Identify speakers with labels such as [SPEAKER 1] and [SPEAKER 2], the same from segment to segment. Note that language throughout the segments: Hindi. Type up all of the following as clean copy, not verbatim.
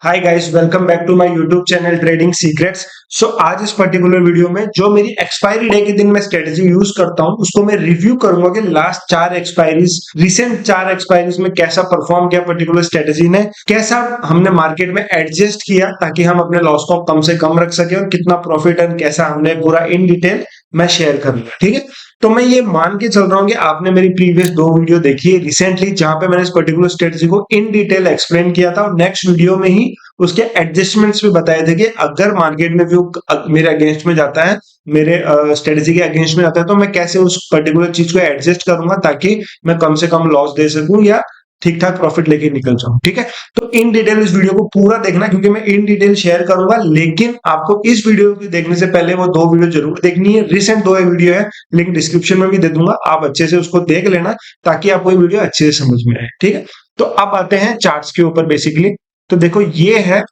[SPEAKER 1] Hi guys, welcome back to my YouTube channel trading secrets. So आज इस पर्टिकुलर वीडियो में जो मेरी एक्सपायरी डे के दिन मैं स्ट्रेटजी यूज करता हूं उसको मैं रिव्यू करूंगा कि लास्ट चार एक्सपायरीज, रिसेंट चार एक्सपायरीज में कैसा परफॉर्म किया पर्टिकुलर स्ट्रेटजी ने, कैसा हमने मार्केट में एडजस्ट किया ताकि हम अपने लॉस को कम से कम रख सके और कितना प्रॉफिट एंड कैसा हमने पूरा इन डिटेल मैं शेयर करूंगा। ठीक है, तो मैं ये मान के चल रहा हूँ कि आपने मेरी प्रीवियस दो वीडियो देखी है रिसेंटली, जहां पे मैंने इस पर्टिकुलर स्ट्रेटजी को इन डिटेल एक्सप्लेन किया था और नेक्स्ट वीडियो में ही उसके एडजस्टमेंट्स भी बताए थे कि अगर मार्केट में व्यू मेरे अगेंस्ट में जाता है, मेरे स्ट्रेटजी के अगेंस्ट में जाता है, तो मैं कैसे उस पर्टिकुलर चीज को एडजस्ट करूंगा ताकि मैं कम से कम लॉस दे सकूं या ठीक ठाक प्रॉफिट लेके निकल जाऊं। ठीक है, तो इन डिटेल इस वीडियो को पूरा देखना क्योंकि मैं इन डिटेल शेयर करूंगा, लेकिन आपको इस वीडियो को देखने से पहले वो दो वीडियो जरूर देखनी है। रिसेंट दो वीडियो है, लिंक डिस्क्रिप्शन में भी दे दूंगा, आप अच्छे से उसको देख लेना ताकि आपको ये वीडियो अच्छे से समझ में आए। ठीक है, तो अब आते हैं चार्ट्स के ऊपर बेसिकली। तो देखो ये है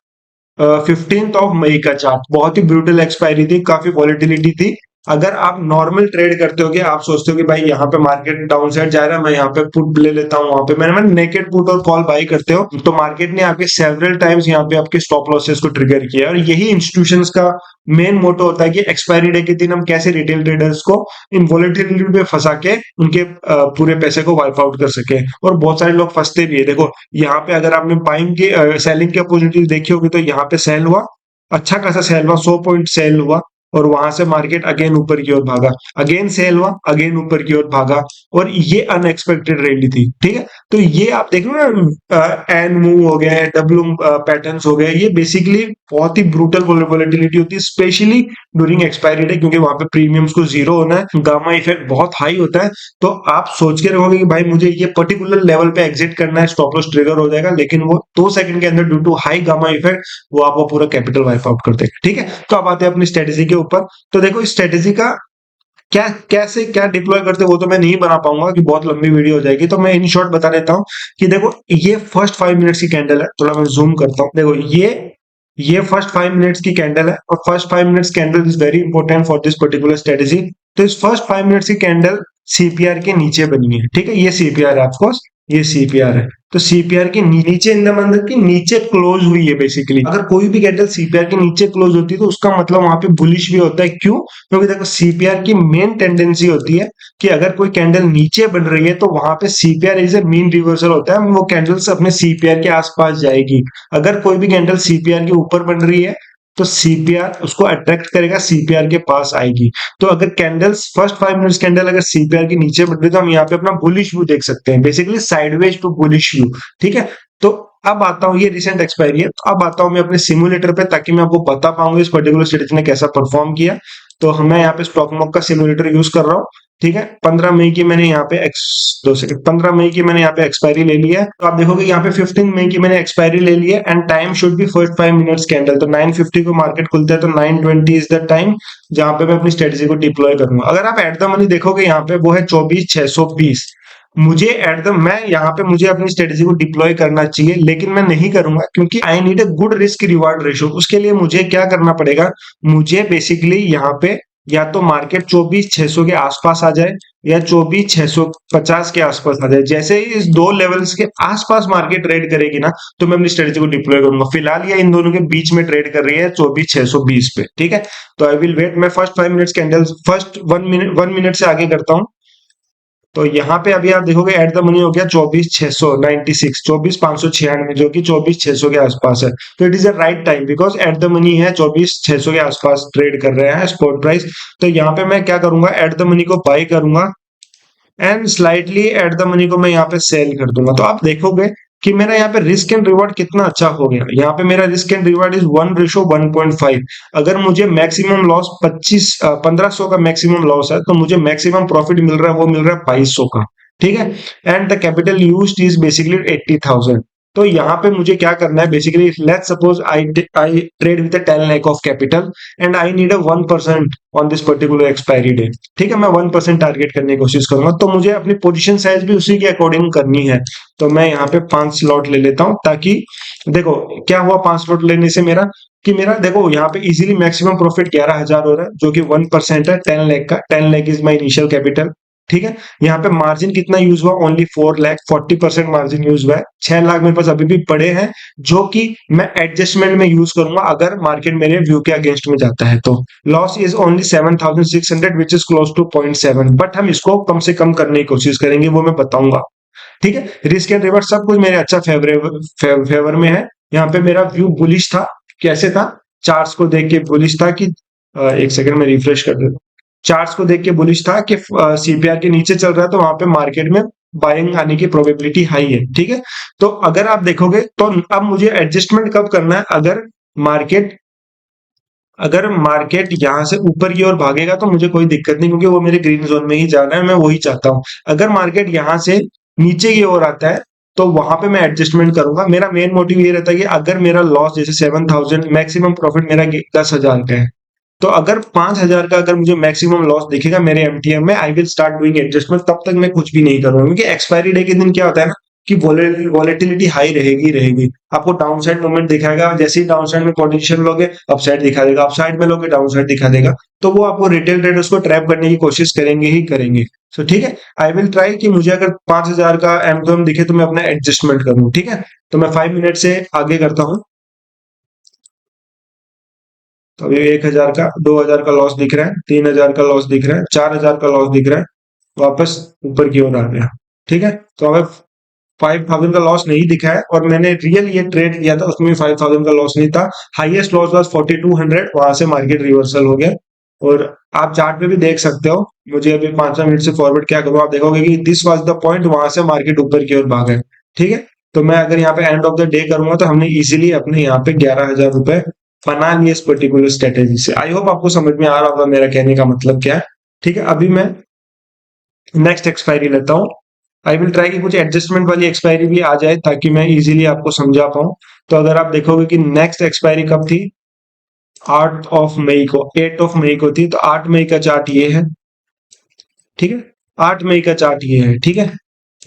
[SPEAKER 1] 15th ऑफ मई का चार्ट। बहुत ही ब्रूटल एक्सपायरी थी, काफी वॉलिटिलिटी थी। अगर आप नॉर्मल ट्रेड करते हो कि आप सोचते हो कि भाई यहाँ पे मार्केट डाउन साइड जा रहा है, मैं यहाँ पे पुट ले लेता हूँ, वहां पे मैंने नेकेड पुट और कॉल बाई करते हो, तो मार्केट ने आपके सेवरल टाइम्स यहाँ पे आपके स्टॉप लॉसेस को ट्रिगर किया। और यही इंस्टीट्यूशंस का मेन मोटो होता है कि एक्सपायरी डे के दिन हम कैसे रिटेल ट्रेडर्स को इन वॉलिटिलिटी पे फंसा के उनके पूरे पैसे को वाइप आउट कर सके। और बहुत सारे लोग फंसते भी है। देखो यहाँ पे अगर आपने बाइंग की सेलिंग की अपॉर्चुनिटी देखी होगी तो यहाँ पे सेल हुआ, अच्छा खासा सेल हुआ, 100 पॉइंट सेल हुआ और वहां से मार्केट अगेन ऊपर की ओर भागा, अगेन सेल हुआ, अगेन ऊपर की ओर भागा और ये अनएक्सपेक्टेड रैली थी। ठीक है, तो ये आप देख लो ना, एन मूव हो गया है, डब्ल्यू पैटर्न्स हो गए, ये बेसिकली बहुत ही ब्रूटल वोलेटिलिटी होती है स्पेशली ड्यूरिंग एक्सपायरी डे, क्योंकि वहां पे प्रीमियम्स को जीरो होना है, गामा इफेक्ट बहुत हाई होता है। तो आप सोच के रखोगे कि भाई मुझे ये पर्टिकुलर लेवल पे एग्जिट करना है, स्टॉप लॉस ट्रिगर हो जाएगा, लेकिन वो 2 सेकंड के अंदर due to high gamma effect वो आपको पूरा कैपिटल वाइप आउट कर देगा। ठीक है, तो अब आते हैं अपनी स्ट्रेटेजी के ऊपर। तो देखो इस स्ट्रेटेजी का क्या कैसे क्या डिप्लॉय करते वो तो मैं नहीं बना पाऊंगा कि बहुत लंबी वीडियो हो जाएगी, तो मैं इन शॉर्ट बता देता हूं कि देखो ये फर्स्ट 5 मिनट्स की कैंडल है। थोड़ा मैं जूम करता हूं, देखो ये फर्स्ट 5 मिनट्स की कैंडल है और first 5 minutes candle is very important for this particular strategy. तो इस फर्स्ट 5 मिनट्स की कैंडल सीपीआर के नीचे बनी है। ठीक है, ये सीपीआर है, ऑफकोर्स ये सीपीआर है। तो सीपीआर के नीचे इन द मंदिर के नीचे क्लोज हुई है। बेसिकली अगर कोई भी कैंडल सीपीआर के नीचे क्लोज होती है तो उसका मतलब वहां पे बुलिश भी होता है। क्यों? क्योंकि देखो सीपीआर की मेन टेंडेंसी होती है कि अगर कोई कैंडल नीचे बन रही है तो वहां पे CPR is a mean reversal होता है, वो कैंडल्स अपने सीपीआर के आसपास जाएगी। अगर कोई भी कैंडल सीपीआर के ऊपर बन रही है तो सीपीआर उसको अट्रैक्ट करेगा, सीपीआर के पास आएगी। तो अगर कैंडल्स फर्स्ट 5 मिनट्स कैंडल अगर सीपीआर के नीचे बन रही तो हम यहाँ पे अपना बुलिश व्यू देख सकते हैं, basically sideways to bullish view. ठीक है, तो अब आता हूँ, ये रिसेंट एक्सपायरी है, तो अब आता हूँ मैं अपने सिमुलेटर पे ताकि मैं आपको बता पाऊंगा इस पर्टिकुलर स्ट्रेटेजी ने कैसा परफॉर्म किया। तो मैं यहाँ पे स्टॉक मॉक का सिमुलेटर यूज कर रहा हूँ। ठीक है, 15 मई की मैंने यहाँ पे 15 मई की मैंने यहाँ पे एक्सपायरी ले लिया है। तो आप देखोगे यहाँ पे 15 मई की मैंने एक्सपायरी ले लिया and time should be first 5 minutes candle. तो 9:50 को मार्केट खुलता है तो 9:20 इज द टाइम जहां पे मैं अपनी स्ट्रेटेजी को डिप्लॉय करूंगा। अगर आप एट द मनी देखोगे यहाँ पे वो है 24,620। मुझे एट द मैं यहाँ पे मुझे अपनी स्ट्रेटेजी को डिप्लॉय करना चाहिए, लेकिन मैं नहीं करूंगा क्योंकि I need a good risk reward ratio. उसके लिए मुझे क्या करना पड़ेगा, मुझे बेसिकली यहाँ पे या तो मार्केट 24,600 के आसपास आ जाए या 24,650 के आसपास आ जाए। जैसे ही इस दो लेवल्स के आसपास मार्केट ट्रेड करेगी ना तो मैं अपनी स्ट्रेटेजी को डिप्लॉय करूंगा। फिलहाल ये इन दोनों के बीच में ट्रेड कर रही है 24,620 पे। ठीक है, तो आई विल वेट। मैं first 5 minutes candle first 1 minute से आगे करता हूँ। तो यहाँ पे अभी आप देखोगे एट द मनी हो गया 24,696, 24,596, जो कि 24,600 के आसपास है। तो it is a right time because at the money है 24,600 के आसपास ट्रेड कर रहे हैं स्पॉट प्राइस। तो यहाँ पे मैं क्या करूंगा, एट द मनी को बाई करूंगा and slightly at the money को मैं यहाँ पे सेल कर दूंगा। तो आप देखोगे कि मेरा यहाँ पे रिस्क एंड रिवॉर्ड कितना अच्छा हो गया। यहाँ पे मेरा रिस्क एंड रिवॉर्ड इज 1:1.5। अगर मुझे मैक्सिमम लॉस 1500 का मैक्सिमम लॉस है तो मुझे मैक्सिमम प्रॉफिट मिल रहा है, वो मिल रहा है 2200 का। ठीक है, and the capital used is basically 80,000। तो यहाँ पे मुझे क्या करना है, basically let's suppose I trade with 10 lakh of capital and I need a 1% on this particular expiry day. ठीक है, मैं 1% टारगेट करने की कोशिश करूंगा, तो मुझे अपनी पोजीशन साइज भी उसी के अकॉर्डिंग करनी है। तो मैं यहाँ पे 5 स्लॉट ले लेता हूँ ताकि देखो क्या हुआ 5 स्लॉट लेने से मेरा कि मेरा देखो यहाँ पे इजीली मैक्सिमम प्रॉफिट 11,000 हो रहा है जो कि 1% है 10 लाख का। 10 lakh is my initial capital. ठीक है। यहाँ पे मार्जिन कितना यूज हुआ, ओनली 4 लाख, 40% मार्जिन यूज हुआ है। 6 लाख मेरे पास अभी भी पड़े हैं जो कि मैं एडजस्टमेंट में यूज करूंगा अगर मार्केट मेरे व्यू के अगेंस्ट में जाता है। तो loss is only 7600 which is close to 0.7, but हम इसको कम से कम करने की कोशिश करेंगे, वो मैं बताऊंगा। ठीक है, रिस्क एंड रिवॉर्ड सब कुछ मेरे अच्छा फेवर में है। यहाँ पे मेरा व्यू बुलिश था। कैसे था, चार्ट्स को देख के बुलिश था कि एक सेकंड में रिफ्रेश कर देता हूं। चार्ट्स को देख के बुलिश था कि सीपीआर के नीचे चल रहा है तो वहां पे मार्केट में बाइंग आने की प्रोबेबिलिटी हाई है। ठीक है, तो अगर आप देखोगे तो अब मुझे एडजस्टमेंट कब करना है, अगर मार्केट यहाँ से ऊपर की ओर भागेगा तो मुझे कोई दिक्कत नहीं, क्योंकि वो मेरे ग्रीन जोन में ही जाना है, मैं वही चाहता हूँ। अगर मार्केट यहाँ से नीचे की ओर आता है तो वहां पे मैं एडजस्टमेंट करूंगा। मेरा मेन मोटिव ये रहता है कि अगर मेरा लॉस जैसे 7000, मैक्सिमम प्रॉफिट मेरा 10,000 का है, तो अगर 5,000 का अगर मुझे मैक्सिमम लॉस दिखेगा मेरे एमटीएम में, I will start doing adjustment. तब तक मैं कुछ भी नहीं करूंगा, क्योंकि एक्सपायरी डे के दिन क्या होता है ना कि वॉलेटिलिटी हाई रहेगी रहेगी। आपको डाउन साइड मूवमेंट दिखाएगा, जैसे ही डाउन साइड में पोजीशन लोगे अपसाइड दिखा देगा, अपसाइड में लोगे डाउन साइड दिखा देगा। तो वो आपको रिटेल ट्रेडर्स को ट्रैप करने की कोशिश करेंगे ही करेंगे। सो ठीक है, आई विल ट्राई कि मुझे अगर 5,000 का एमटीएम दिखे तो मैं अपना एडजस्टमेंट करूँ। ठीक है, तो मैं 5 मिनट से आगे करता हूँ। तो अभी 1,000 का, 2,000 का लॉस दिख रहा है, 3,000 का लॉस दिख रहा है, 4,000 का लॉस दिख रहा है, वापस ऊपर की ओर आ गया। ठीक है, तो हमें 5,000 का लॉस नहीं दिखा है, और मैंने रियल ये ट्रेड किया था उसमें भी 5,000 का लॉस नहीं था। हाईएस्ट लॉस वाज 4,200, वहां से मार्केट रिवर्सल हो गया। और आप चार्ट पे भी देख सकते हो, मुझे अभी 5 मिनट से फॉरवर्ड क्या करूँ, आप देखोगे कि दिस वाज द पॉइंट, वहां से मार्केट ऊपर की ओर भागा है। ठीक है, तो मैं अगर यहाँ पे एंड ऑफ द डे करूंगा तो हमने इजीली अपने यहाँ पे 11,000 रुपए बना लिए इस पर्टिकुलर स्ट्रेटेजी से। आई होप आपको समझ में आ रहा होगा मेरा कहने का मतलब क्या है। ठीक है, अभी मैं नेक्स्ट एक्सपायरी लेता हूँ। आई विल ट्राई कि कुछ एडजस्टमेंट वाली एक्सपायरी भी आ जाए ताकि मैं इजीली आपको समझा पाऊँ। तो अगर आप देखोगे कि नेक्स्ट एक्सपायरी कब थी, 8 ऑफ मई को, 8 ऑफ मई को थी। तो 8 मई का चार्ट ये है। ठीक है, 8 मई का चार्ट ये है। ठीक है,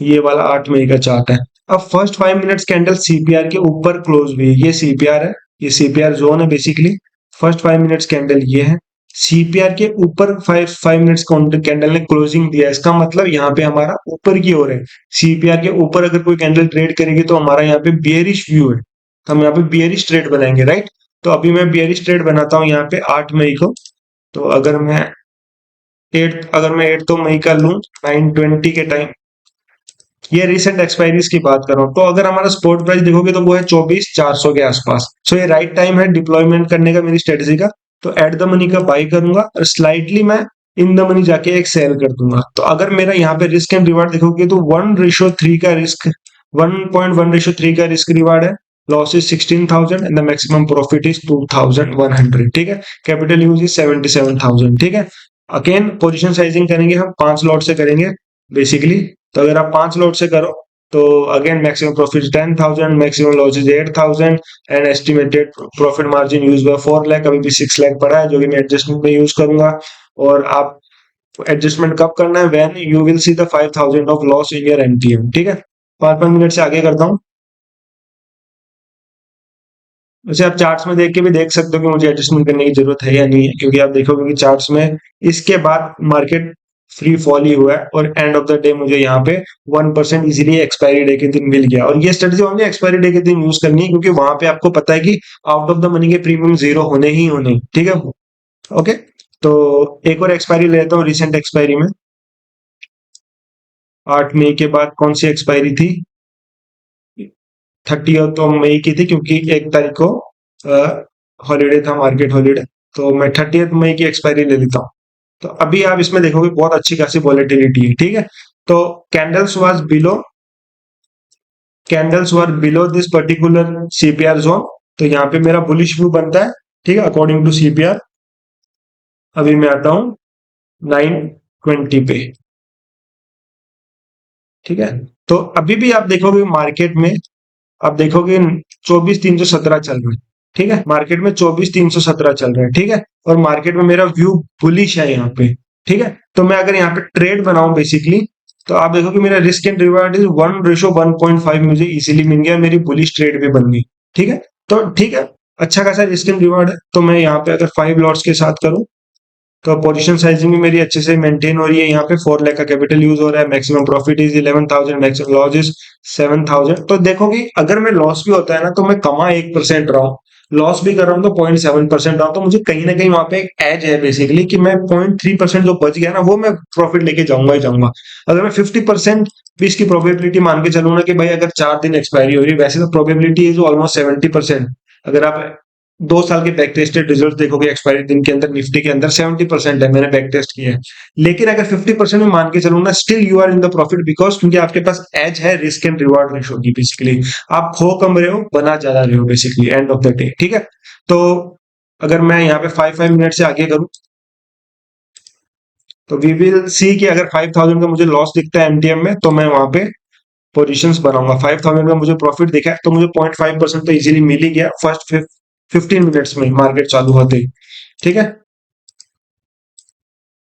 [SPEAKER 1] ये वाला 8 मई का चार्ट है। अब फर्स्ट 5 मिनट्स कैंडल सीपीआर के ऊपर क्लोज हुई, ये सीपीआर है, ये सीपीआर जोन है बेसिकली। फर्स्ट 5 मिनट्स कैंडल ये है, सीपीआर के ऊपर 5 मिनट्स कैंडल ने क्लोजिंग दिया। इसका मतलब यहाँ पे हमारा ऊपर की ओर है। सीपीआर के ऊपर अगर कोई कैंडल ट्रेड करेगी तो हमारा यहाँ पे बियरिश व्यू है, तो हम यहाँ पे बियरिश ट्रेड बनाएंगे, राइट। तो अभी मैं बियरिश ट्रेड बनाता हूँ यहाँ पे 8 मई को। तो अगर मैं 8 मई का लूं 9:20 के टाइम, ये रिसेंट एक्सपायरीज की बात कर रहा हूं, तो अगर हमारा स्पॉट प्राइस देखोगे तो वो है 24,400 के आसपास। सो ये राइट टाइम है डिप्लॉयमेंट करने का मेरी स्ट्रेटेजी का। तो एट द मनी का बाई करूंगा और स्लाइटली मैं इन द मनी जाके एक सेल कर दूंगा। तो अगर मेरा यहाँ पे रिस्क एंड रिवार्ड देखोगे तो 1:3 का रिस्क, 1.1:3 का रिस्क रिवार्ड है। Loss is 16,000 and the maximum profit is 2,100। ठीक है, कैपिटल यूज इज 77,000। ठीक है, अगेन पोजिशन साइजिंग करेंगे हम 5 लॉट से करेंगे बेसिकली। तो अगर आप 5 लॉट से करो तो again maximum profit 10,000, maximum loss is 8,000 and estimated profit margin use हुआ 4 लाख, अभी भी 6 लाख पड़ा है जो कि मैं एडजस्टमेंट में यूज करूंगा। और आप एडजस्टमेंट कब करना है, when you will see the 5,000 of loss in your MTM. ठीक है, 5 मिनट से आगे करता हूँ। वैसे आप चार्ट्स में देख के भी देख सकते हो कि मुझे एडजस्टमेंट करने की जरूरत है या नहीं है, क्योंकि आप देखोगे कि चार्ट्स में इसके बाद मार्केट फ्री फॉल ही हुआ है और एंड ऑफ द डे मुझे यहाँ पे 1% इजीली एक्सपायरी डे के दिन मिल गया। और ये स्ट्रेटजी ओनली एक्सपायरी डे के दिन यूज करनी है, क्योंकि वहां पे आपको पता है कि आउट ऑफ द मनी के प्रीमियम 0 होने ही होने। ठीक है, ओके। तो एक और एक्सपायरी लेता हूँ रिसेंट एक्सपायरी में। 8 मई के बाद कौन सी एक्सपायरी थी, 30 तो मई की थी, क्योंकि 1 तारीख को हॉलीडे था, मार्केट हॉलीडे। तो मैं 30 मई की एक्सपायरी ले लेता हूँ। तो अभी आप इसमें देखोगे बहुत अच्छी खासी वॉलेटिलिटी है। ठीक है, तो candles were below this particular CPR zone. तो यहाँ पे मेरा बुलिश व्यू बनता है। ठीक है, अकॉर्डिंग टू सीपीआर। अभी मैं आता हूं 9:20 पे। ठीक है, तो अभी भी आप देखोगे मार्केट में, आप देखोगे 24,317 चल रहा है। ठीक है, मार्केट में 24,317 चल रहा है। ठीक है, और मार्केट में मेरा व्यू बुलिश है यहाँ पे। ठीक है, तो मैं अगर यहाँ पे ट्रेड बनाऊं बेसिकली, तो आप देखो कि मेरा रिस्क एंड रिवार्ड इज 1:1.5 मुझे इजीली मिल गया, मेरी बुलिश ट्रेड भी बन गई। ठीक है, तो ठीक है, अच्छा खासा रिस्क एंड रिवार्ड है। तो मैं यहाँ पे अगर 5 लॉट्स के साथ करूं तो पोजीशन साइजिंग भी मेरी अच्छे से मेंटेन हो रही है। यहाँ पे 4 लाख का कैपिटल यूज हो रहा है। Maximum profit is 11,000, maximum loss is 7,000। तो देखो कि अगर मैं लॉस भी होता है ना तो मैं कमा 1% रहा हूँ, लॉस भी कर रहा हूँ तो 0.7% रहा हूँ। तो मुझे कहीं ना कहीं वहां पे एक एज है बेसिकली कि मैं 0.3% जो बच गया ना वो मैं प्रॉफिट लेके जाऊंगा ही जाऊंगा। अगर मैं 50% भी इसकी प्रोबेबिलिटी मान के चलूँ ना कि भाई अगर 4 दिन एक्सपायरी हो रही है, वैसे तो प्रोबेबिलिटी इज ऑलमोस्ट 70%। अगर आप 2 साल के बैक टेस्टेड रिजल्ट देखोगे एक्सपायरी दिन के अंदर निफ्टी के अंदर 70% है, मैंने बैक टेस्ट किया है। लेकिन अगर 50% में मान के चलूँ ना, still you are in the profit because क्योंकि आपके पास एज है रिस्क एंड रिवार्ड रेशो की। बेसिकली आप खो कम रहे हो बना ज्यादा रहे हो basically end of the day. ठीक है, तो अगर मैं यहाँ पे 5 मिनट से आगे करूँ तो वी विल सी कि अगर 5,000 का मुझे लॉस दिखता है एमटीएम में तो मैं वहां पे पोजीशंस बनाऊंगा। 5,000 का मुझे प्रॉफिट दिखा है तो मुझे 0.5% तो इजीली मिल ही गया फर्स्ट 15 मिनट्स में मार्केट चालू होते ही। ठीक है,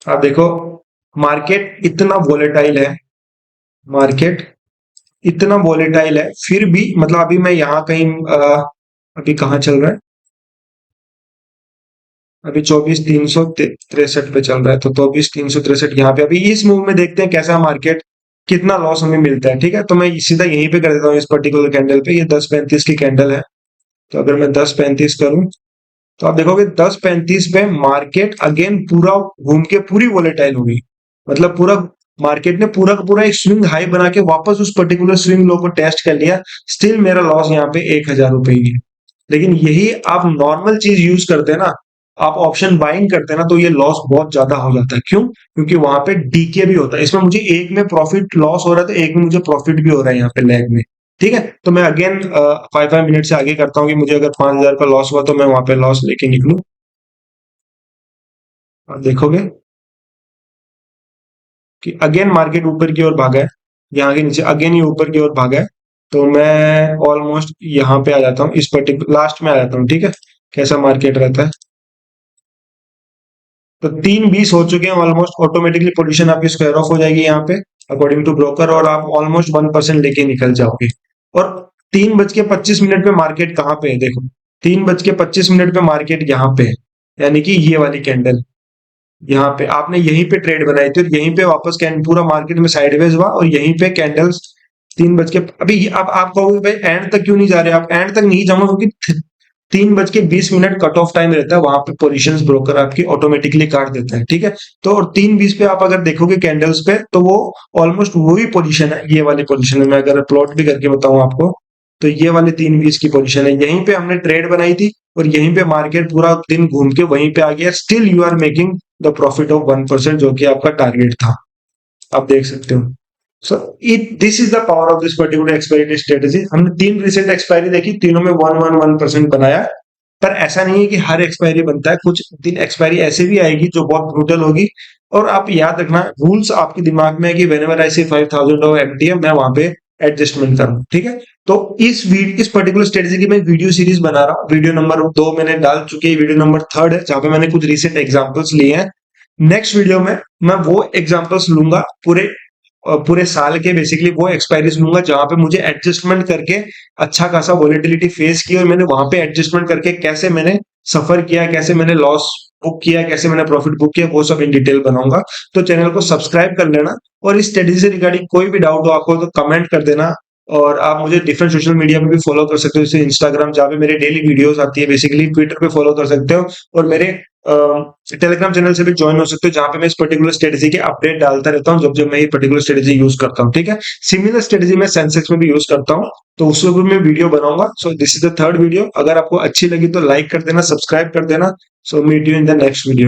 [SPEAKER 1] आप देखो मार्केट इतना वोलेटाइल है, मार्केट इतना वोलेटाइल है फिर भी मतलब अभी मैं यहाँ कहीं अभी कहाँ चल रहा है, अभी 24,363 पे चल रहा है। तो 24,363 यहाँ पे अभी इस मूव में देखते हैं कैसा मार्केट कितना लॉस हमें मिलता है। ठीक है, तो मैं सीधा यहीं पे कर देता हूँ इस पर्टिकुलर कैंडल पे। ये 10:35 की कैंडल है, तो अगर मैं 10:35 करूं तो आप देखोगे 10:35 पे मार्केट अगेन पूरा घूम के पूरी वोलेटाइल होगी। मतलब पूरा मार्केट ने पूरा का पूरा एक स्विंग हाई बना के वापस उस पर्टिकुलर स्विंग लो को टेस्ट कर लिया। स्टिल मेरा लॉस यहाँ पे 1,000 रुपए ही है। लेकिन यही आप नॉर्मल चीज यूज करते हैं ना, आप ऑप्शन बाइंग करते हैं ना, तो ये लॉस बहुत ज्यादा हो जाता है। क्यों? क्योंकि वहां पे डीके भी होता है। इसमें मुझे एक में प्रॉफिट लॉस हो रहा है तो एक में मुझे प्रॉफिट भी हो रहा है यहाँ पे लैग में। ठीक है, तो मैं अगेन 5 मिनट से आगे करता हूँ कि मुझे अगर 5,000 का लॉस हुआ तो मैं वहां पे लॉस लेके निकलूं। आप देखोगे कि अगेन मार्केट ऊपर की ओर भागा है, यहाँ के नीचे अगेन ये ऊपर की ओर भागा है। तो मैं ऑलमोस्ट यहाँ पे आ जाता हूँ, इस पर्टिकुलर लास्ट में आ जाता हूँ। ठीक है, कैसा मार्केट रहता है। तो 3:20 हो चुके हैं ऑलमोस्ट, ऑटोमेटिकली पोजीशन आपकी स्क्वायर ऑफ हो जाएगी यहाँ पे अकॉर्डिंग टू ब्रोकर, और आप ऑलमोस्ट 1% लेके निकल जाओगे। और 3:25 पे मार्केट कहाँ पे है देखो, 3:25 पे मार्केट यहाँ पे है, यानी कि ये वाली कैंडल यहाँ पे आपने यहीं पे ट्रेड बनाई थी और यहीं पे वापस पूरा मार्केट में साइडवेज हुआ और यहीं पे कैंडल्स 3 बज के अभी अब आप कहोगे भाई एंड तक क्यों नहीं जा रहे? आप एंड तक नहीं जाऊंगा क्योंकि 3:20 कट ऑफ टाइम रहता है, वहां पे पोजीशंस ब्रोकर आपकी ऑटोमेटिकली काट देता है। ठीक है, तो और 3:20 पे आप अगर देखोगे कैंडल्स पे तो वो ऑलमोस्ट वही पोजीशन है, ये वाली पोजीशन है। मैं अगर प्लॉट भी करके बताऊं आपको तो ये वाली 3:20 की पोजीशन है, यहीं पे हमने ट्रेड बनाई थी और यहीं पे मार्केट पूरा दिन घूम के वहीं पे आ गया। Still you are making the profit of 1% जो कि आपका टारगेट था, आप देख सकते हो। So it this is the power of this particular expiry strategy. हमने 3 रिसेंट एक्सपायरी देखी, तीनों में 111% बनाया। पर ऐसा नहीं है कि हर एक्सपायरी बनता है, कुछ दिन एक्सपायरी ऐसे भी आएगी जो बहुत ब्रूटल होगी। और आप याद रखना रूल्स आपके दिमाग में है कि व्हेनेवर आई से 5,000 ऑफ एमटीएम मैं वहां पे एडजस्टमेंट करूं। ठीक है, तो इस पर्टिकुलर स्ट्रेटेजी की मैं वीडियो सीरीज बना रहा हूँ। वीडियो नंबर 2 मैंने डाल चुकी है, वीडियो नंबर 3 है जहां पे मैंने कुछ रिसेंट एग्जांपल्स लिए हैं। नेक्स्ट वीडियो में मैं वो एग्जांपल्स लूंगा पूरे साल के, बेसिकली वो एक्सपायरीज लूंगा जहां पे मुझे एडजस्टमेंट करके अच्छा खासा वोलेटिलिटी फेस की और मैंने वहां पे एडजस्टमेंट करके कैसे मैंने सफर किया, कैसे मैंने लॉस बुक किया, कैसे मैंने प्रॉफिट बुक किया, वो सब इन डिटेल बनाऊंगा। तो चैनल को सब्सक्राइब कर लेना और इस स्ट्रेटेजी से रिगार्डिंग कोई भी डाउट हो आपको तो कमेंट कर देना। और आप मुझे डिफरेंट सोशल मीडिया पे भी फॉलो कर सकते हो, जैसे इंस्टाग्राम जहाँ पे मेरे डेली वीडियोस आती है, बेसिकली ट्विटर पे फॉलो कर सकते हो और मेरे टेलीग्राम चैनल से भी ज्वाइन हो सकते हो जहां पे मैं इस पर्टिकुलर स्ट्रेटेजी के अपडेट डालता रहता हूँ जब जब मैं ये पर्टिकुलर स्ट्रेटेजी यूज करता हूँ। ठीक है, सिमिलर स्ट्रेटेजी मैं सेंसेक्स में भी यूज करता हूँ, तो उसमें भी मैं वीडियो बनाऊंगा। So this is the 3rd video. अगर आपको अच्छी लगी तो लाइक कर देना, सब्सक्राइब कर देना। So meet you in the next video.